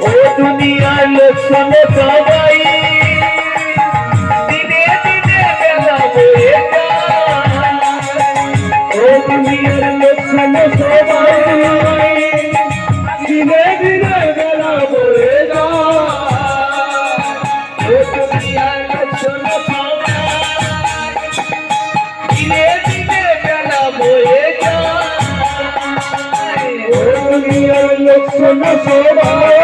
ও দুনিয়ার লোক শোনো সবাই দিনে দিনে বেলা বয়ে যায় ও দুনিয়ার লোক শোনো সবাই দিনে দিনে বেলা বয়ে যায় ও দুনিয়ার লোক শোনো সবাই দিনে দিনে বেলা বয়ে যায় ও দুনিয়ার লোক শোনো সবাই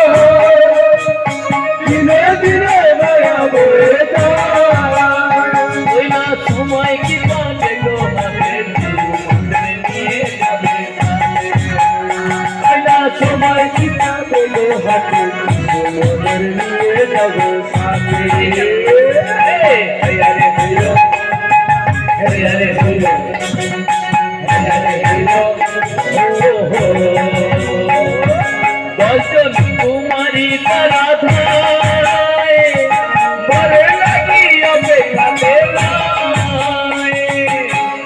দিনে দিনে বেলা বয়ে যায় ওই না সময় কি পাবে গো হাতে নিয়ে যাবে ওই না সময় কি পাবে গো হাতে নিয়ে যাবে সাথে হরিয়ারে হইলো হরিয়ারে হইলো হরিয়ারে হইলো দর্শন কুমারী তারা ধায় বরে লাগি অপেক্ষা বেলায়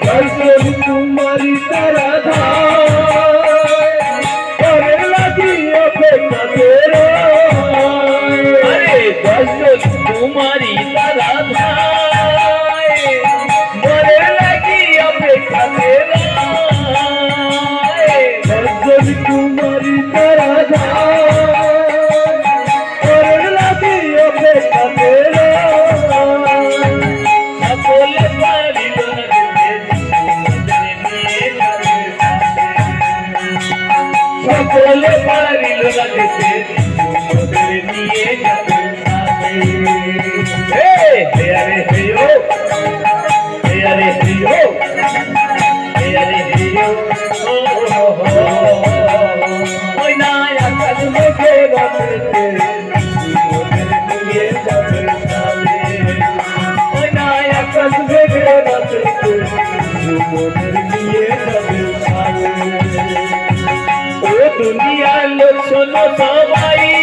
দর্শন কুমারী তারা ধায় বরে লাগি অপেক্ষা বেলায় আরে দর্শন কুমারী তারা ধায় বরে লাগি অপেক্ষা বেলায় দর্শন কুমারী তারা সকলে পারিল না যেতে মোদের নিয়ে যাবে সাথে হেয়ারে হেয়ো হেয়ারে হেয়ো হেয়ারে হেয়ো ওই না আকাশ মেঘে বাঁধতে মোদের নিয়ে যাবে সাথে ওই না আকাশ মেঘে বাঁধতে মোদের নিয়ে যাবে সাথে ও দুনিয়ার লোক শোনো সবাই